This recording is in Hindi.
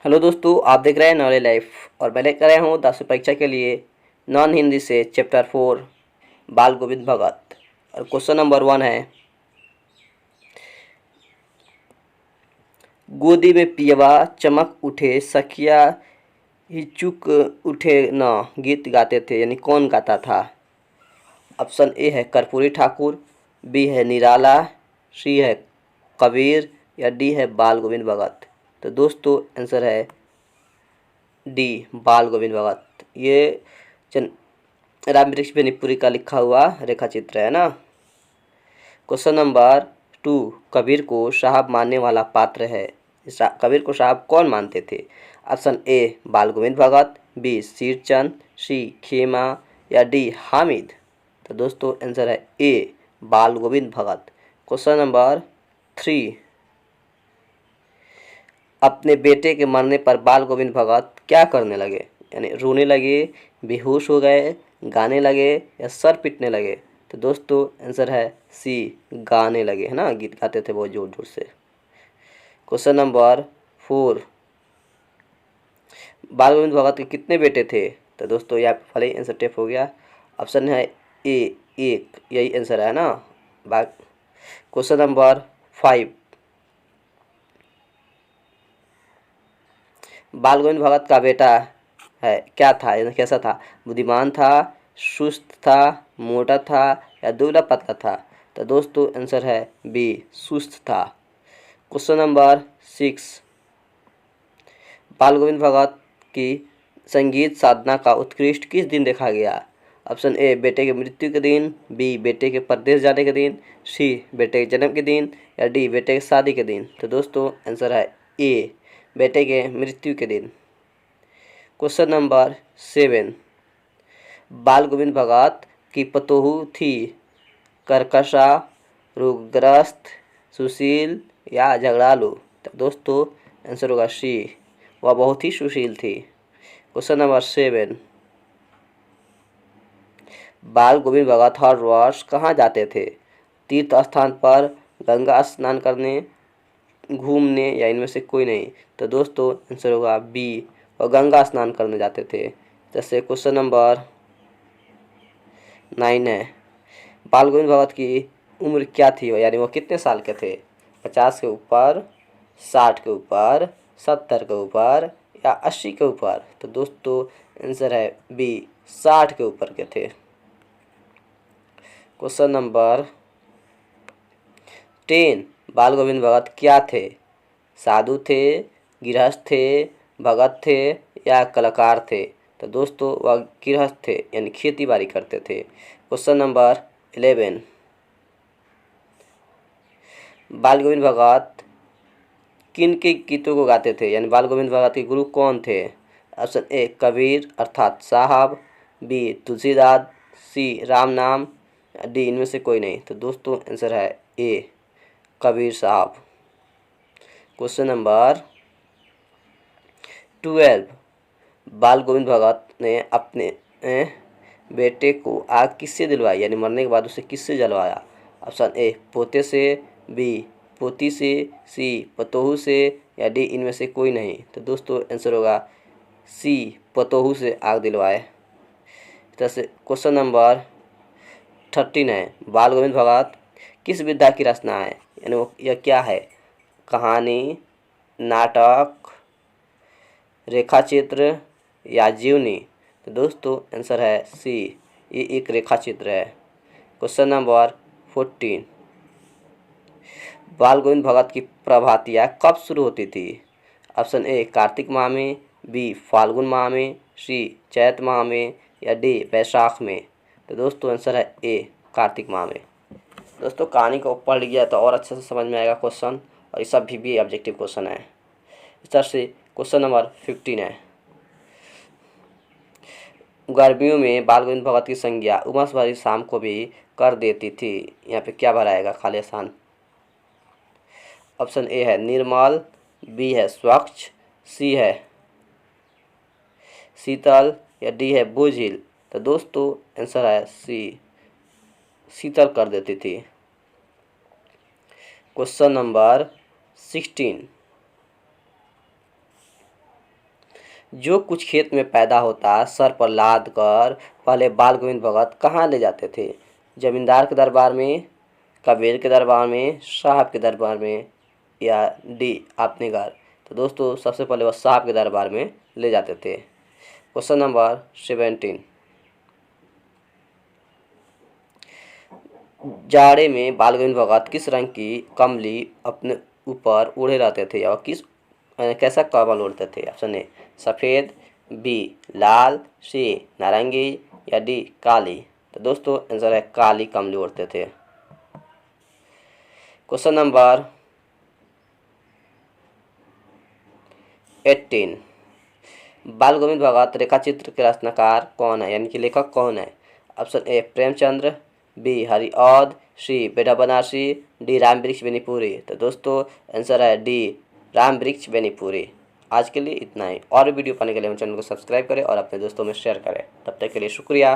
हेलो दोस्तों, आप देख रहे हैं नॉलेज लाइफ और मैं लेकर आया हूँ 10वीं परीक्षा के लिए नॉन हिंदी से चैप्टर 4 बाल गोविंद भगत। और क्वेश्चन नंबर 1 है, गोदी में पियवा चमक उठे सखिया हिचुक उठे न गीत गाते थे, यानी कौन गाता था। ऑप्शन ए है कर्पूरी ठाकुर, बी है निराला, सी है कबीर या डी है बाल गोविंद भगत। तो दोस्तों आंसर है डी बाल गोविंद भगत। ये राम वृक्ष बेनीपुरी का लिखा हुआ रेखा चित्र है ना। क्वेश्चन नंबर 2, कबीर को साहब मानने वाला पात्र है। कबीर को साहब कौन मानते थे। ऑप्शन ए बाल गोविंद भगत, बी सिरचंद, सी खेमा या डी हामिद। तो दोस्तों आंसर है ए बाल गोविंद भगत। क्वेश्चन नंबर 3, अपने बेटे के मरने पर बाल गोविंद भगत क्या करने लगे, यानी रोने लगे, बेहोश हो गए, गाने लगे या सर पीटने लगे। तो दोस्तों आंसर है सी गाने लगे, है ना, गीत गाते थे बहुत जोर जोर से। क्वेश्चन नंबर 4, बाल गोविंद भगत के कितने बेटे थे। तो दोस्तों यहाँ पे पहले ही आंसर टेप हो गया। ऑप्शन है ए एक, यही आंसर है ना। क्वेश्चन नंबर 5, बाल गोविंद भगत का बेटा है क्या था, यानी कैसा था। बुद्धिमान था, सुस्त था, मोटा था या दुबला पतला था। तो दोस्तों आंसर है बी सुस्त था। क्वेश्चन नंबर 6, बाल गोविंद भगत की संगीत साधना का उत्कृष्ट किस दिन देखा गया। ऑप्शन ए बेटे की मृत्यु के दिन, बी बेटे के परदेश जाने के दिन, सी बेटे के जन्म के दिन या डी बेटे की शादी के दिन। तो दोस्तों आंसर है ए बेटे के मृत्यु के दिन। क्वेश्चन नंबर 7, बाल गोविंद भगत की पतोहू थी कर्कशा, रोगग्रस्त, सुशील या झगड़ालू। तो दोस्तों आंसर होगा सी, वह बहुत ही सुशील थी। क्वेश्चन नंबर 7, बाल गोविंद भगत हर वर्ष कहाँ जाते थे। तीर्थ स्थान पर, गंगा स्नान करने, घूमने या इनमें से कोई नहीं। तो दोस्तों आंसर होगा बी, और गंगा स्नान करने जाते थे। जैसे क्वेश्चन नंबर 9 है, बाल गोविंद भगत की उम्र क्या थी, यानी वो कितने साल के थे। 50 के ऊपर, 60 के ऊपर, 70 के ऊपर या 80 के ऊपर। तो दोस्तों आंसर है बी 60 के ऊपर के थे। क्वेश्चन नंबर 10, बाल गोविंद भगत क्या थे। साधु थे, गृहस्थ थे, भगत थे या कलाकार थे। तो दोस्तों वह गृहस्थ थे, यानी खेती बाड़ी करते थे। क्वेश्चन नंबर 11, बाल गोविंद भगत किन के गीतों को गाते थे, यानी बाल गोविंद भगत के गुरु कौन थे। ऑप्शन ए कबीर अर्थात साहब, बी तुलसीदास, सी राम नाम, डी इनमें से कोई नहीं। तो दोस्तों आंसर है ए कबीर साहब। क्वेश्चन नंबर 12, बाल गोविंद भगत ने अपने बेटे को आग किससे दिलवाई, यानी मरने के बाद उसे किससे जलवाया। ऑप्शन ए पोते से, बी पोती से, सी पतोहू से या डी इनमें से कोई नहीं। तो दोस्तों आंसर होगा सी पतोहू से आग दिलवाए। जैसे क्वेश्चन नंबर 13 है, बाल गोविंद भगत किस विधा की रचना है, यानी वो यह क्या है। कहानी, नाटक, रेखा चित्र या जीवनी। तो दोस्तों आंसर है सी, ये एक रेखा चित्र है। क्वेश्चन नंबर 14, बाल गोविंद भगत की प्रभातियाँ कब शुरू होती थी। ऑप्शन ए कार्तिक माह में, बी फाल्गुन माह में, सी चैत माह में या डी वैशाख में। तो दोस्तों आंसर है ए कार्तिक माह में। दोस्तों कहानी को पढ़ लिया तो और अच्छे से समझ में आएगा क्वेश्चन, और ये सब भी ऑब्जेक्टिव क्वेश्चन है। इस तरह से क्वेश्चन नंबर 15 है, गर्मियों में बाल गोविंद भगत की संज्ञा उमस भरी शाम को भी कर देती थी। यहाँ पे क्या भराएगा खाली स्थान। ऑप्शन ए है निर्मल, बी है स्वच्छ, सी है शीतल या डी है बोझिल। तो दोस्तों आंसर है सी शीतल कर देती थी। क्वेश्चन नंबर 16, जो कुछ खेत में पैदा होता सर पर लाद कर पहले बाल गोविंद भगत कहाँ ले जाते थे? जमींदार के दरबार में, कबीर के दरबार में, साहब के दरबार में, या डी अपने घर? तो दोस्तों सबसे पहले वह साहब के दरबार में ले जाते थे। क्वेश्चन नंबर 17, जाड़े में बाल गोविंद भगत किस रंग की कमली अपने ऊपर ओढ़े रहते थे और कैसा कम्बल ओढ़ते थे? ऑप्शन ए सफ़ेद, बी लाल, सी नारंगी, या डी काली? तो दोस्तों आंसर है काली कमली ओढ़ते थे। क्वेश्चन नंबर 18, बाल गोविंद भगत रेखाचित्र के रचनाकार कौन है, यानी कि लेखक कौन है? Option A Premchandra, B Hariaudh, C Beta Banarasi, D Ram वृक्ष बेनीपुरी? तो दोस्तों आंसर है डी राम वृक्ष बेनीपुरी। आज के लिए इतना ही। और वीडियो पाने के लिए हमारे चैनल को सब्सक्राइब करें और अपने दोस्तों में शेयर करें। तब तक के लिए शुक्रिया।